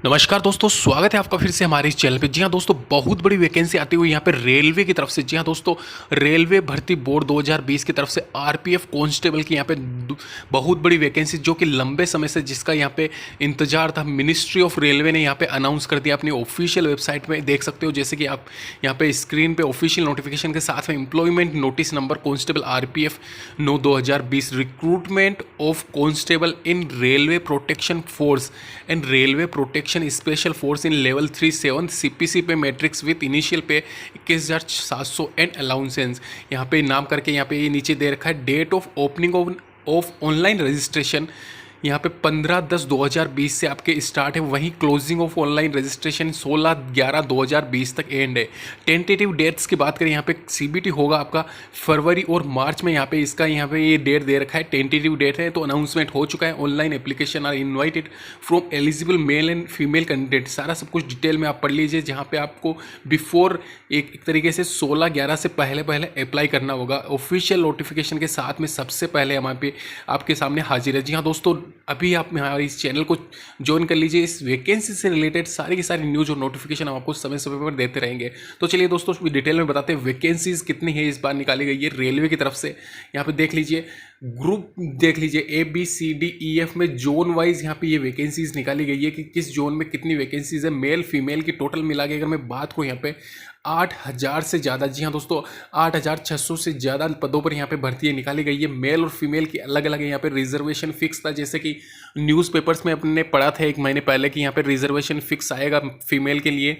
नमस्कार दोस्तों, स्वागत है आपका फिर से हमारे इस चैनल पे। जी हाँ दोस्तों, बहुत बड़ी वैकेंसी आती हुई यहाँ पे रेलवे की तरफ से। जी हाँ दोस्तों, रेलवे भर्ती बोर्ड 2020 की तरफ से आरपीएफ कांस्टेबल की यहाँ पे बहुत बड़ी वैकेंसी, जो कि लंबे समय से जिसका यहाँ पे इंतजार था, मिनिस्ट्री ऑफ रेलवे ने यहाँ पे अनाउंस कर दिया अपनी ऑफिशियल वेबसाइट में। देख सकते हो जैसे कि आप यहाँ पे स्क्रीन पे ऑफिशियल नोटिफिकेशन के साथ में employment notice number constable RPF 9/2020 recruitment of constable in railway protection force and railway protection special force in level 3 7 CPC पे मैट्रिक्स विद इनिशियल पे 21,700 एंड अलाउंसेंस। यहाँ पे नाम करके यहाँ पे ये नीचे दे रखा है date of opening of online registration. यहाँ पे 15/10/2020 से आपके स्टार्ट है, वहीं क्लोजिंग ऑफ ऑनलाइन रजिस्ट्रेशन 16/11/2020 तक एंड है। टेंटेटिव डेट्स की बात करें, यहाँ पे सीबीटी होगा आपका फरवरी और मार्च में। यहाँ पे इसका यहाँ पे ये डेट दे रखा है, टेंटेटिव डेट है, तो अनाउंसमेंट हो चुका है। Online application are invited from eligible male and female candidate. सारा सब कुछ डिटेल में आप पढ़ लीजिए, जहाँ पे आपको बिफोर एक तरीके से 16/11 से पहले पहले अप्लाई करना होगा। ऑफिशियल नोटिफिकेशन के साथ में सबसे पहले हमारे पे आपके सामने हाजिर है। जी हाँ दोस्तों, अभी आप हमारे इस चैनल को ज्वाइन कर लीजिए। इस वैकेंसी से रिलेटेड सारी की सारी न्यूज़ और नोटिफिकेशन हम आपको समय समय पर देते रहेंगे। तो चलिए दोस्तों, डिटेल में बताते हैं वैकेंसीज कितनी है इस बार निकाली गई है रेलवे की तरफ से। यहाँ पे देख लीजिए, ग्रुप देख लीजिए, ABCDEF में जोन वाइज यहाँ पे ये वैकेंसीज निकाली गई है कि किस जोन में कितनी वैकेंसीज है। मेल फीमेल की टोटल मिला के अगर मैं बात करूँ, यहाँ पे 8,000 से ज़्यादा, जी हाँ दोस्तों, 8,600 से ज़्यादा पदों पर यहाँ पे भर्ती निकाली गई है। मेल और फीमेल की अलग अलग है। यहाँ पे रिजर्वेशन फिक्स था, जैसे कि न्यूज़पेपर्स में अपने पढ़ा था 1 महीने पहले कि यहाँ पे रिजर्वेशन फिक्स आएगा फीमेल के लिए।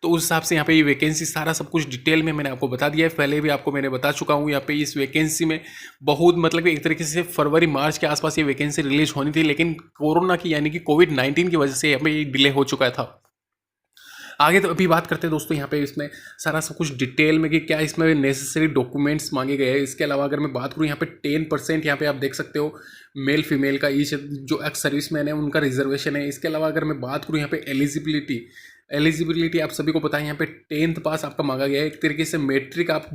तो उस हिसाब से यहाँ पे ये वैकेंसी सारा सब कुछ डिटेल में मैंने आपको बता दिया है। पहले भी आपको मैंने बता चुका हूँ। यहाँ पे इस वैकेंसी में बहुत मतलब एक तरीके से फरवरी मार्च के आसपास ये वैकेंसी रिलीज होनी थी, लेकिन कोरोना की यानी कि कोविड-19 की वजह से यहाँ पे ये डिले हो चुका था। आगे तो अभी बात करते हैं दोस्तों, यहाँ पे इसमें सारा सब कुछ डिटेल में कि क्या इसमें नेसेसरी डॉक्यूमेंट्स मांगे गए हैं। इसके अलावा अगर मैं बात करूँ, यहाँ पे 10% यहाँ पे आप देख सकते हो मेल फीमेल का ईच जो एक्स सर्विसमैन है उनका रिजर्वेशन है। इसके अलावा अगर मैं बात करूँ यहाँ पे एलिजिबिलिटी आप सभी को पता है, यहाँ पे 10th पास आपका मांगा गया है। एक तरीके से मैट्रिक आप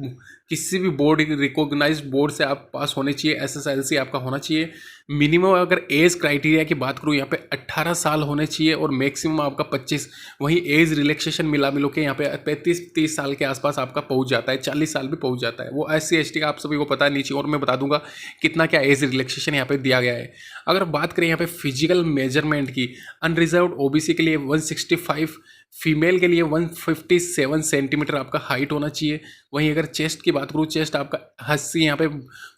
किसी भी बोर्ड रिकॉग्नाइज्ड बोर्ड से आप पास होने चाहिए, SSLC आपका होना चाहिए। मिनिमम अगर एज क्राइटेरिया की बात करूँ, यहाँ पे 18 साल होने चाहिए और मैक्सिमम आपका 25। वहीं एज रिलैक्सेशन मिलो के यहाँ पे 35-30 साल के आसपास आपका पहुँच जाता है, 40 साल भी पहुँच जाता है। वो SC ST का आप सभी को पता है, नीचे और मैं बता दूंगा कितना क्या एज रिलैक्सेशन यहाँ पे दिया गया है। अगर बात करें यहाँ पे फिजिकल मेजरमेंट की, अनरिजर्व OBC के लिए 165, फीमेल के लिए 157 सेंटीमीटर आपका हाइट होना चाहिए। वहीं अगर चेस्ट की बात करूँ, चेस्ट आपका 80 यहाँ पे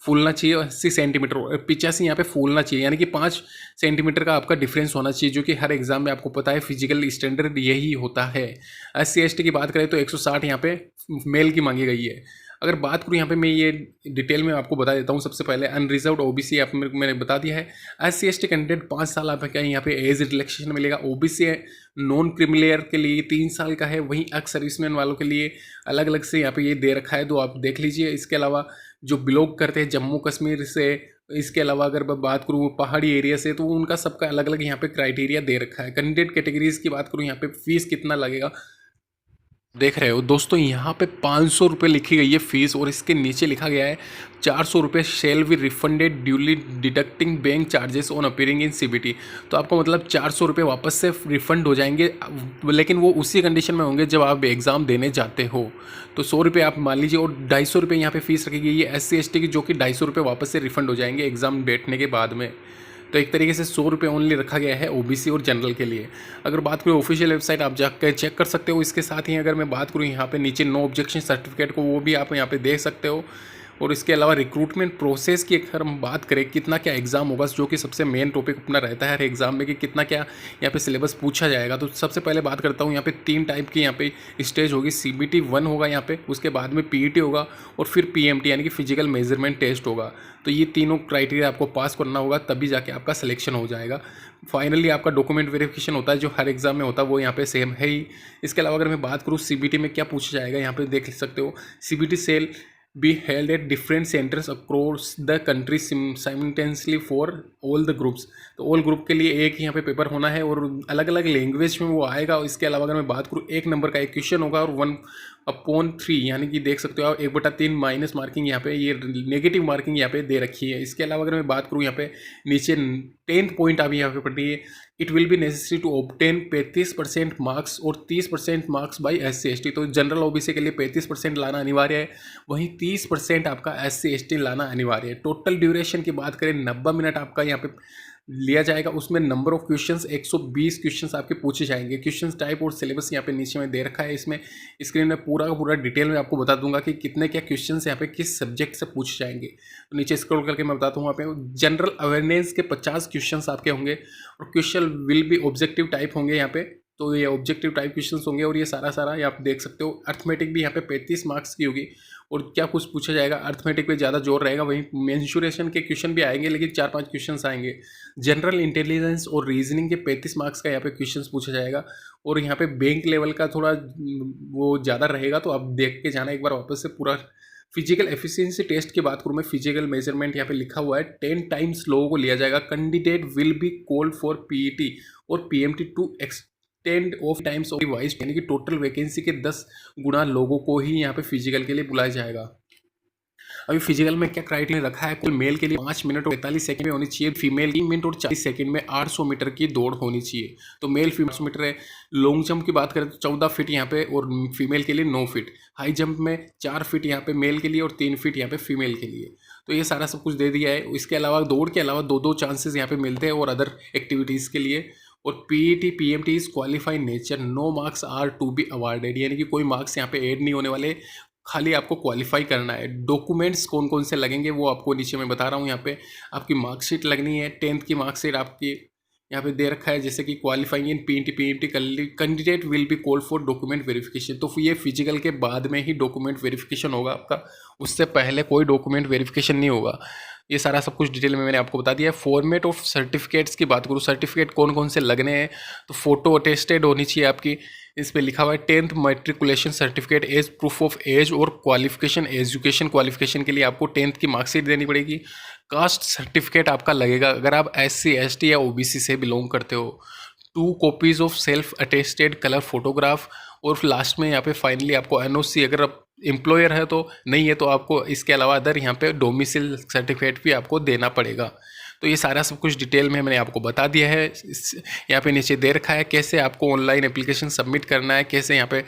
फूलना चाहिए, 80 सेंटीमीटर, और 85 यहाँ पे फूलना चाहिए, यानी कि 5 सेंटीमीटर का आपका डिफरेंस होना चाहिए, जो कि हर एग्जाम में आपको पता है फिजिकल स्टैंडर्ड यही होता है। SC ST की बात करें तो 160 यहाँ पे मेल की मांगी गई है। अगर बात करूँ यहाँ पे, मैं ये डिटेल में आपको बता देता हूँ। सबसे पहले अनरिजर्व्ड OBC आप मैंने बता दिया है। SC ST कैंडिडेट 5 साल आपका यहाँ पे एज रिलैक्सेशन मिलेगा। OBC नॉन क्रिमिलियर के लिए 3 साल का है। वहीं एक्स सर्विसमैन वालों के लिए अलग अलग से यहाँ पे ये दे रखा है, तो आप देख लीजिए। इसके अलावा जो बिलोंग करते हैं जम्मू कश्मीर से, इसके अलावा अगर मैं बात करूँ पहाड़ी एरिया से, तो उनका सबका अलग अलग यहाँ पे क्राइटेरिया दे रखा है। कैंडिडेट कैटेगरीज की बात करूँ, यहाँ पे फीस कितना लगेगा देख रहे हो दोस्तों, यहाँ पे 500 रुपये लिखी गई है फीस, और इसके नीचे लिखा गया है 400 रुपये shall be refunded duly deducting bank charges on appearing in CBT। तो आपको मतलब 400 रुपये वापस से रिफंड हो जाएंगे, लेकिन वो उसी कंडीशन में होंगे जब आप एग्ज़ाम देने जाते हो। तो 100 रुपये आप मान लीजिए, और 250 रुपये यहाँ पे फीस रखी गई है SC ST की, जो कि 250 रुपये वापस से रिफंड हो जाएंगे एग्ज़ाम बैठने के बाद में। तो एक तरीके से 100 रुपये ओनली रखा गया है OBC और जनरल के लिए। अगर बात करूँ ऑफिशियल वेबसाइट, आप जाकर चेक कर सकते हो। इसके साथ ही अगर मैं बात करूँ यहाँ पे नीचे नो ऑब्जेक्शन सर्टिफिकेट को, वो भी आप यहाँ पे देख सकते हो। और इसके अलावा रिक्रूटमेंट प्रोसेस की अगर हम बात करें, कितना क्या एग्जाम होगा, जो कि सबसे मेन टॉपिक अपना रहता है हर एग्जाम में कि कितना क्या यहाँ पे सिलेबस पूछा जाएगा। तो सबसे पहले बात करता हूँ, यहाँ पे 3 टाइप की यहाँ पे स्टेज होगी। CBT 1 होगा यहाँ पे, उसके बाद में PET होगा, और फिर PMT यानी कि फिजिकल मेजरमेंट टेस्ट होगा। तो ये तीनों क्राइटेरिया आपको पास करना होगा, तभी जाके आपका सिलेक्शन हो जाएगा। फाइनली आपका डॉक्यूमेंट वेरिफिकेशन होता है, जो हर एग्जाम में होता है, वो यहाँ पे सेम है ही। इसके अलावा अगर मैं बात करूँ CBT में क्या पूछा जाएगा, यहाँ पे देख सकते हो। CBT shall be held at different centers across the country simultaneously for all the groups। तो ऑल ग्रुप के लिए एक यहाँ पे पेपर होना है, और अलग अलग लैंग्वेज में वो आएगा। इसके अलावा अगर मैं बात करूँ, 1 नंबर का एक क्वेश्चन होगा, और 1/3 यानी कि देख सकते हो आप 1/3 माइनस मार्किंग यहाँ पे, ये नेगेटिव मार्किंग यहाँ पे दे रखी है। इसके अलावा अगर मैं बात करूँ, यहाँ पे नीचे 10th पॉइंट अभी यहाँ पे पढ़ी है it will be necessary to obtain 35% marks और 30% मार्क्स बाई SC ST। तो जनरल OBC के लिए 35% लाना अनिवार्य है, वहीं 30% आपका SC ST लाना अनिवार्य है। टोटल ड्यूरेशन की बात करें 90 मिनट आपका यहाँ पे लिया जाएगा। उसमें नंबर ऑफ क्वेश्चंस 120 क्वेश्चंस आपके पूछे जाएंगे। क्वेश्चंस टाइप और सिलेबस यहाँ पे नीचे में दे रखा है। इसमें स्क्रीन में पूरा का पूरा डिटेल में आपको बता दूंगा कि कितने क्या क्वेश्चंस यहाँ पे किस सब्जेक्ट से पूछे जाएंगे। तो नीचे स्क्रॉल करके मैं बताता हूँ। वहाँ पे जनरल अवेयरनेस के 50 क्वेश्चंस आपके होंगे और question will be objective type होंगे यहाँ पे। तो ये ऑब्जेक्टिव टाइप क्वेश्चंस होंगे और ये सारा ये आप देख सकते हो। अर्थमेटिक भी यहाँ पे 35 मार्क्स की होगी और क्या कुछ पूछा जाएगा, अर्थमेटिक पे ज़्यादा जोर रहेगा। वहीं मेंसुरेशन के क्वेश्चन भी आएंगे, लेकिन 4-5 क्वेश्चंस आएंगे। जनरल इंटेलिजेंस और रीजनिंग के 35 मार्क्स का यहाँ पे क्वेश्चंस पूछा जाएगा और यहाँ पे बैंक लेवल का थोड़ा वो ज़्यादा रहेगा, तो आप देख के जाना एक बार वापस से पूरा। फिजिकल एफिशिएंसी टेस्ट की बात करूँ मैं, फिजिकल मेजरमेंट यहाँ पे लिखा हुआ है 10 टाइम्स लोगों को लिया जाएगा। Candidate will be called for PET और PMT to extend of times of wise, यानी कि टोटल वैकेंसी के 10 गुना लोगों को ही यहाँ पे फिजिकल के लिए बुलाया जाएगा। अभी फिजिकल में क्या क्राइटेरिया रखा है, कुल मेल के लिए 5 मिनट और 45 सेकंड में होनी चाहिए, फीमेल 3 मिनट और 40 सेकंड में 800 मीटर की दौड़ होनी चाहिए। तो मेल फीमेल 800 मीटर है। लॉन्ग जंप की बात करें तो 14 फीट यहाँ पे और फीमेल के लिए 9 फीट। हाई जंप में 4 फीट यहाँ पे मेल के लिए और 3 फीट यहाँ पे फीमेल के लिए। तो ये सारा सब कुछ दे दिया है। इसके अलावा दौड़ के अलावा 2 चांसेस यहाँ पे मिलते हैं और अदर एक्टिविटीज़ के लिए। और PET PMT is qualified nature, no marks are to be awarded, यानी कि कोई मार्क्स यहाँ पे ऐड नहीं होने वाले, खाली आपको क्वालिफाई करना है। डॉक्यूमेंट्स कौन कौन से लगेंगे वो आपको नीचे मैं बता रहा हूँ। यहाँ पे आपकी मार्कशीट लगनी है, 10th की मार्कशीट आपकी यहाँ पे दे रखा है, जैसे कि qualifying in PET PMT candidate will be called for document verification. तो ये फिजिकल के बाद में ही डॉक्यूमेंट वेरिफिकेशन होगा आपका, उससे पहले कोई डॉक्यूमेंट वेरिफिकेशन नहीं होगा। ये सारा सब कुछ डिटेल में मैंने आपको बता दिया है। फॉर्मेट ऑफ सर्टिफिकेट्स की बात करूँ, सर्टिफिकेट कौन कौन से लगने हैं, तो फोटो अटेस्टेड होनी चाहिए आपकी। इस पे लिखा हुआ है 10th matriculation certificate as proof of age और क्वालिफिकेशन, एजुकेशन क्वालिफिकेशन के लिए आपको 10th की मार्कशीट देनी पड़ेगी। कास्ट सर्टिफिकेट आपका लगेगा अगर आप SC ST या OBC से बिलोंग करते हो। 2 copies of self attested colour photograph और लास्ट में यहाँ पे फाइनली आपको NOC, अगर आप एम्प्लॉयर है तो नहीं है तो आपको इसके अलावा अदर यहाँ पे डोमिसाइल सर्टिफिकेट भी आपको देना पड़ेगा। तो ये सारा सब कुछ डिटेल में मैंने आपको बता दिया है। यहाँ पे नीचे दे रखा है कैसे आपको ऑनलाइन एप्लीकेशन सबमिट करना है, कैसे यहाँ पे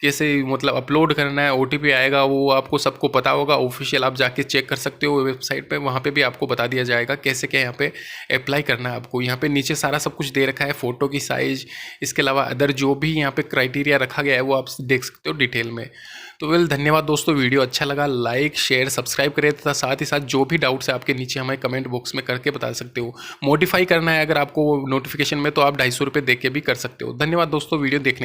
कैसे मतलब अपलोड करना है, OTP आएगा वो आपको सबको पता होगा। ऑफिशियल आप जाके चेक कर सकते हो वेबसाइट पे, वहाँ पे भी आपको बता दिया जाएगा कैसे क्या यहाँ पे अप्लाई करना है आपको। यहाँ पे नीचे सारा सब कुछ दे रखा है, फ़ोटो की साइज़, इसके अलावा अदर जो भी यहाँ पे क्राइटेरिया रखा गया है वो आप देख सकते हो डिटेल में। तो धन्यवाद दोस्तों, वीडियो अच्छा लगा लाइक शेयर सब्सक्राइब करें तथा साथ ही साथ जो भी डाउट्स है आपके नीचे हमें कमेंट बॉक्स में करके बता सकते हो। मॉडिफाई करना है अगर आपको नोटिफिकेशन में तो आप 250 रुपये दे के भी कर सकते हो। धन्यवाद दोस्तों वीडियो देखने